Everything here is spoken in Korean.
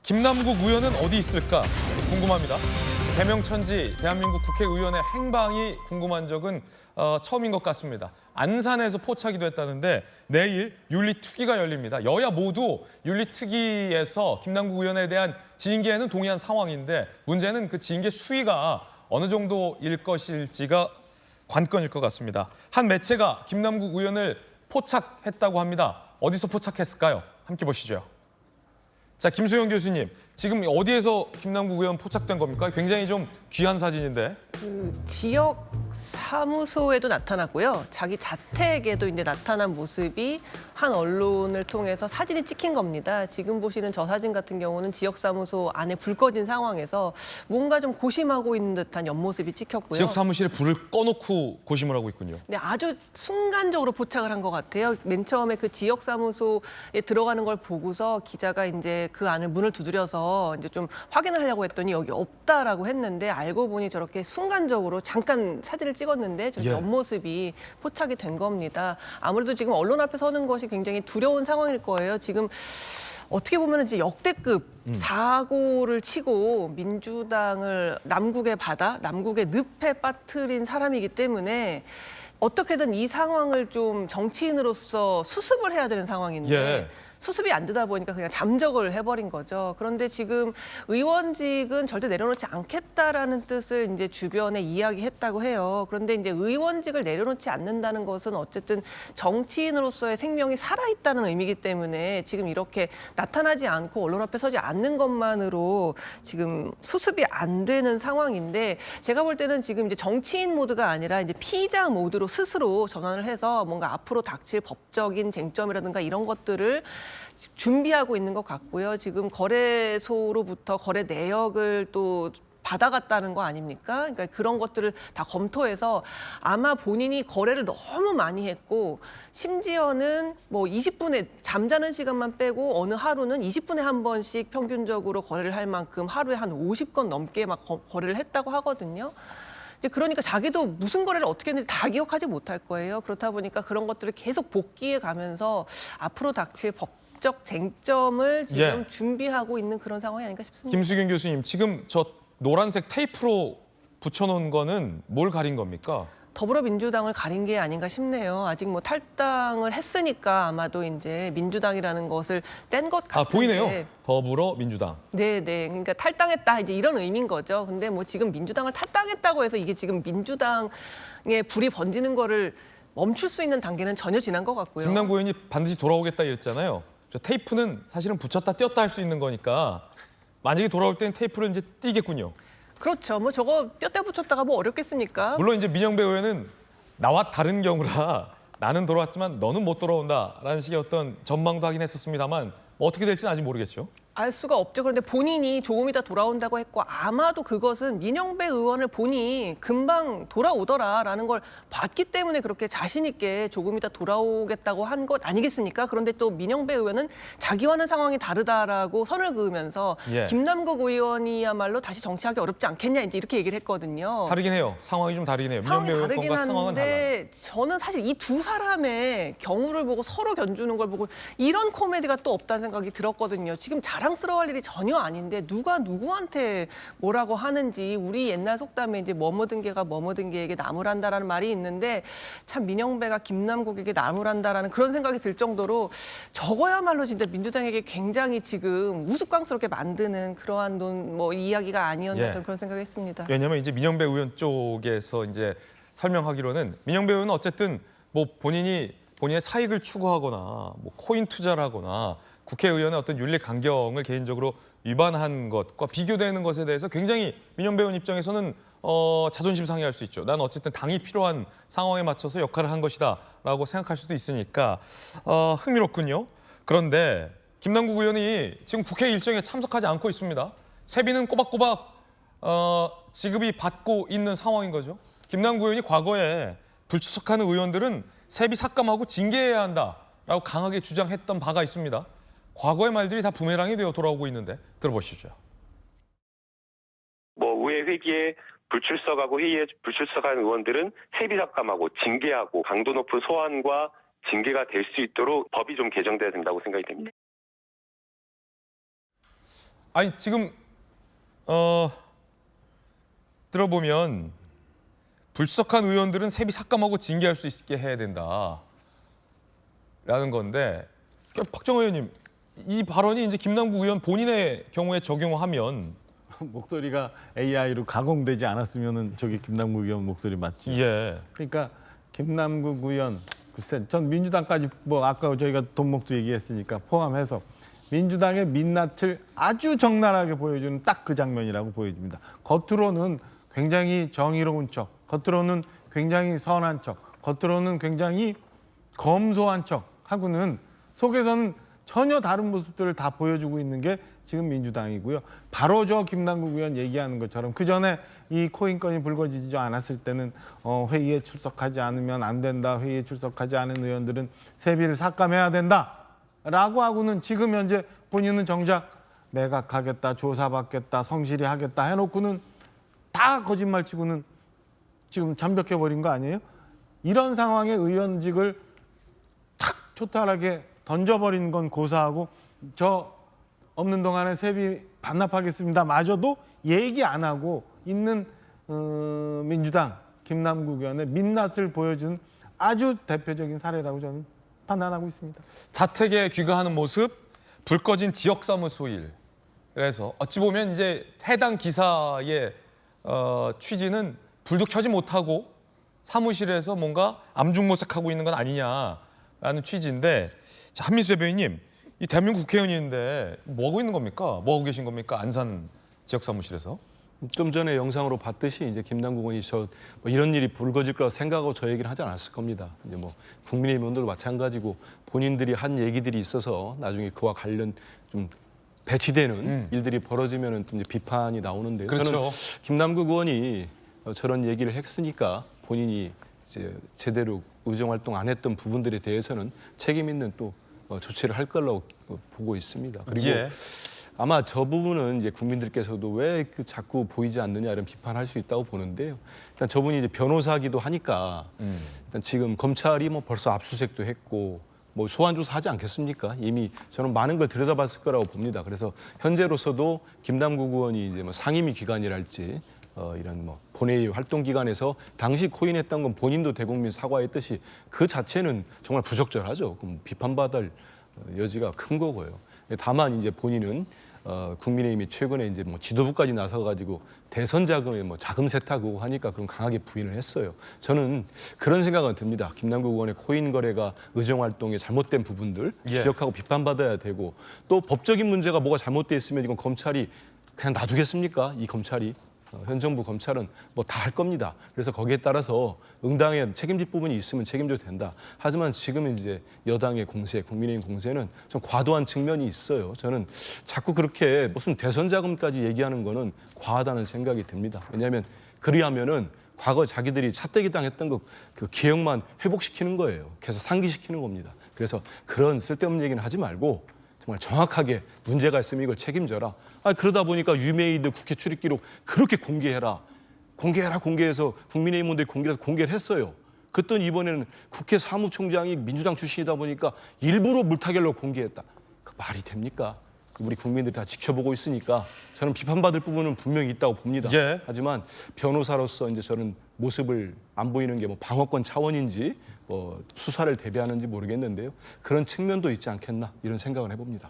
김남국 의원은 어디 있을까 궁금합니다. 대명천지 대한민국 국회의원의 행방이 궁금한 적은 처음인 것 같습니다. 안산에서 포착이 됐다는데 내일 윤리특위가 열립니다. 여야 모두 윤리특위에서 김남국 의원에 대한 징계에는 동의한 상황인데 문제는 그 징계 수위가 어느 정도일 것일지가 관건일 것 같습니다. 한 매체가 김남국 의원을 포착했다고 합니다. 어디서 포착했을까요? 함께 보시죠. 자, 김수영 교수님, 지금 어디에서 김남국 의원 포착된 겁니까? 굉장히 좀 귀한 사진인데. 지역 사무소에도 나타났고요. 자기 자택에도 이제 나타난 모습이 한 언론을 통해서 사진이 찍힌 겁니다. 지금 보시는 저 사진 같은 경우는 지역 사무소 안에 불 꺼진 상황에서 뭔가 좀 고심하고 있는 듯한 옆모습이 찍혔고요. 지역 사무실에 불을 꺼놓고 고심을 하고 있군요. 네, 아주 순간적으로 포착을 한 것 같아요. 맨 처음에 그 지역 사무소에 들어가는 걸 보고서 기자가 이제 그 안을 문을 두드려서 이제 좀 확인을 하려고 했더니 여기 없다라고 했는데 알고 보니 저렇게 순간적으로 잠깐 사진을 찍었는데 저 옆모습이 포착이 된 겁니다. 아무래도 지금 언론 앞에 서는 것이 굉장히 두려운 상황일 거예요. 지금 어떻게 보면 이제 역대급 사고를 치고 민주당을 남국의 바다, 남국의 늪에 빠뜨린 사람이기 때문에 어떻게든 이 상황을 좀 정치인으로서 수습을 해야 되는 상황인데 수습이 안 되다 보니까 그냥 잠적을 해버린 거죠. 그런데 지금 의원직은 절대 내려놓지 않겠다라는 뜻을 이제 주변에 이야기했다고 해요. 그런데 이제 의원직을 내려놓지 않는다는 것은 어쨌든 정치인으로서의 생명이 살아있다는 의미이기 때문에 지금 이렇게 나타나지 않고 언론 앞에 서지 않는 것만으로 지금 수습이 안 되는 상황인데 제가 볼 때는 지금 이제 정치인 모드가 아니라 이제 피의자 모드로 스스로 전환을 해서 뭔가 앞으로 닥칠 법적인 쟁점이라든가 이런 것들을 준비하고 있는 것 같고요. 지금 거래소로부터 거래 내역을 또 받아갔다는 거 아닙니까? 그러니까 그런 것들을 다 검토해서 아마 본인이 거래를 너무 많이 했고 심지어는 뭐 20분에 잠자는 시간만 빼고 어느 하루는 20분에 한 번씩 평균적으로 거래를 할 만큼 하루에 한 50건 넘게 막 거래를 했다고 하거든요. 이제 그러니까 자기도 무슨 거래를 어떻게 했는지 다 기억하지 못할 거예요. 그렇다 보니까 그런 것들을 계속 복기해 가면서 앞으로 닥칠 법적 쟁점을 지금 준비하고 있는 그런 상황이 아닌가 싶습니다. 김수경 교수님, 지금 저 노란색 테이프로 붙여놓은 거는 뭘 가린 겁니까? 더불어민주당을 가린 게 아닌가 싶네요. 아직 뭐 탈당을 했으니까 아마도 이제 민주당이라는 것을 뗀 것 같은데. 보이네요. 더불어민주당. 네네. 그러니까 탈당했다 이제 이런 의미인 거죠. 근데 뭐 지금 민주당을 탈당했다고 해서 이게 지금 민주당에 불이 번지는 거를 멈출 수 있는 단계는 전혀 지난 것 같고요. 김남국 의원이 반드시 돌아오겠다 이랬잖아요. 저 테이프는 사실은 붙였다 뗐다 할 수 있는 거니까 만약에 돌아올 때는 테이프를 이제 띄겠군요. 그렇죠. 뭐 저거 떼 붙였다가 뭐 어렵겠습니까? 물론 이제 민영배 의원은 나와 다른 경우라 나는 돌아왔지만 너는 못 돌아온다라는 식의 어떤 전망도 하긴 했었습니다만 뭐 어떻게 될지는 아직 모르겠죠. 알 수가 없죠. 그런데 본인이 조금 이따 돌아온다고 했고 아마도 그것은 민영배 의원을 보니 금방 돌아오더라라는 걸 봤기 때문에 그렇게 자신 있게 조금 이따 돌아오겠다고 한 것 아니겠습니까? 그런데 또 민영배 의원은 자기와는 상황이 다르다라고 선을 그으면서 김남국 의원이야말로 다시 정치하기 어렵지 않겠냐 이제 이렇게 얘기를 했거든요. 다르긴 해요. 상황이 좀 다르긴 해요. 상황이 민영배 다르긴 의원과 상황은 달라요. 한데 저는 사실 이 두 사람의 경우를 보고 서로 견주는 걸 보고 이런 코미디가 또 없다는 생각이 들었거든요. 지금 자랑스러워할 일이 전혀 아닌데 누가 누구한테 뭐라고 하는지 우리 옛날 속담에 이제 머무든 개가 머무든 개에게 나무란다라는 말이 있는데 참 민영배가 김남국에게 나무란다라는 그런 생각이 들 정도로 저거야말로 진짜 민주당에게 굉장히 지금 우스꽝스럽게 만드는 그러한 뭐 이야기가 아니었나 저는 그런 생각했습니다. 왜냐하면 이제 민영배 의원 쪽에서 이제 설명하기로는 민영배 의원은 어쨌든 뭐 본인의 사익을 추구하거나 뭐 코인 투자를 하거나 국회의원의 어떤 윤리 강경을 개인적으로 위반한 것과 비교되는 것에 대해서 굉장히 민영배 의원 입장에서는 자존심 상해할 수 있죠. 난 어쨌든 당이 필요한 상황에 맞춰서 역할을 한 것이다라고 생각할 수도 있으니까 흥미롭군요. 그런데 김남국 의원이 지금 국회 일정에 참석하지 않고 있습니다. 세비는 꼬박꼬박 지급이 받고 있는 상황인 거죠. 김남국 의원이 과거에 불출석하는 의원들은 세비 삭감하고 징계해야 한다라고 강하게 주장했던 바가 있습니다. 과거의 말들이 다 부메랑이 되어 돌아오고 있는데 들어보시죠. 뭐 의회 회기에 불출석하고 회의에 불출석한 의원들은 세비 삭감하고 징계하고 강도 높은 소환과 징계가 될 수 있도록 법이 좀 개정돼야 된다고 생각이 됩니다. 아니 지금 들어보면 불석한 의원들은 세비 삭감하고 징계할 수 있게 해야 된다라는 건데 박정호 의원님 이 발언이 이제 김남국 의원 본인의 경우에 적용하면 목소리가 AI로 가공되지 않았으면은 저게 김남국 의원 목소리 맞지? 예. 그러니까 김남국 의원 글쎄 전 민주당까지 뭐 아까 저희가 돈목도 얘기했으니까 포함해서 민주당의 민낯을 아주 적나라하게 보여주는 딱 그 장면이라고 보여집니다. 겉으로는 굉장히 정의로운 척, 겉으로는 굉장히 선한 척, 겉으로는 굉장히 검소한 척 하고는 속에서는 전혀 다른 모습들을 다 보여주고 있는 게 지금 민주당이고요. 바로 저 김남국 의원 얘기하는 것처럼 그 전에 이 코인 건이 불거지지 않았을 때는 회의에 출석하지 않으면 안 된다. 회의에 출석하지 않은 의원들은 세비를 삭감해야 된다라고 하고는 지금 현재 본인은 정작 매각하겠다, 조사받겠다, 성실히 하겠다 해놓고는 다 거짓말치고는 지금 잠적해버린 거 아니에요? 이런 상황에 의원직을 탁 초탈하게 던져버리는 건 고사하고 저 없는 동안에 세비 반납하겠습니다. 마저도 얘기 안 하고 있는 민주당 김남국 의원의 민낯을 보여준 아주 대표적인 사례라고 저는 판단하고 있습니다. 자택에 귀가하는 모습, 불 꺼진 지역사무소 일. 그래서 어찌 보면 이제 해당 기사의 취지는 불도 켜지 못하고 사무실에서 뭔가 암중모색하고 있는 건 아니냐라는 취지인데 자, 한민수 대변인님, 이 대한민국 국회의원인데 뭐 하고 있는 겁니까? 뭐 하고 계신 겁니까? 안산 지역사무실에서? 좀 전에 영상으로 봤듯이 이제 김남국 의원이 뭐 이런 일이 불거질 거라 생각하고 저 얘기를 하지 않았을 겁니다. 이제 뭐 국민의힘 의원들도 마찬가지고 본인들이 한 얘기들이 있어서 나중에 그와 관련 좀 배치되는 일들이 벌어지면은 또 이제 비판이 나오는데요. 그렇죠. 저는 김남국 의원이 저런 얘기를 했으니까 본인이 이제 제대로 의정 활동 안 했던 부분들에 대해서는 책임 있는 또 조치를 할 거라고 보고 있습니다. 그리고 예. 아마 저 부분은 이제 국민들께서도 왜 자꾸 보이지 않느냐 이런 비판할 수 있다고 보는데요. 일단 저분이 이제 변호사기도 하니까 일단 지금 검찰이 뭐 벌써 압수수색도 했고 뭐 소환 조사하지 않겠습니까? 이미 저는 많은 걸 들여다봤을 거라고 봅니다. 그래서 현재로서도 김남국 의원이 이제 뭐 상임위 기관이랄지 이런 뭐 본회의 활동 기간에서 당시 코인했던 건 본인도 대국민 사과했듯이 그 자체는 정말 부적절하죠. 그럼 비판받을 여지가 큰 거고요. 다만 이제 본인은 국민의힘이 최근에 이제 뭐 지도부까지 나서가지고 대선 자금에 뭐 자금 세탁하고 하니까 그럼 강하게 부인을 했어요. 저는 그런 생각은 듭니다. 김남국 의원의 코인 거래가 의정 활동에 잘못된 부분들 지적하고 비판받아야 되고 또 법적인 문제가 뭐가 잘못돼 있으면 이건 검찰이 그냥 놔두겠습니까? 이 검찰이. 현 정부 검찰은 뭐 다 할 겁니다. 그래서 거기에 따라서 응당에 책임질 부분이 있으면 책임져도 된다. 하지만 지금 이제 여당의 공세, 국민의힘 공세는 좀 과도한 측면이 있어요. 저는 자꾸 그렇게 무슨 대선 자금까지 얘기하는 거는 과하다는 생각이 듭니다. 왜냐하면 그리하면은 과거 자기들이 차떼기 당했던 그 기억만 회복시키는 거예요. 계속 상기시키는 겁니다. 그래서 그런 쓸데없는 얘기는 하지 말고 정말 정확하게 문제가 있으면 이걸 책임져라. 그러다 보니까 유메이드 국회 출입 기록 그렇게 공개해라. 공개해서 국민의힘 의원들이 공개를 했어요. 그랬더니 이번에는 국회 사무총장이 민주당 출신이다 보니까 일부러 물타기하려고 공개했다. 그 말이 됩니까? 우리 국민들이 다 지켜보고 있으니까 저는 비판받을 부분은 분명히 있다고 봅니다. 예. 하지만 변호사로서 이제 저는 모습을 안 보이는 게 뭐 방어권 차원인지 수사를 대비하는지 모르겠는데요. 그런 측면도 있지 않겠나 이런 생각을 해봅니다.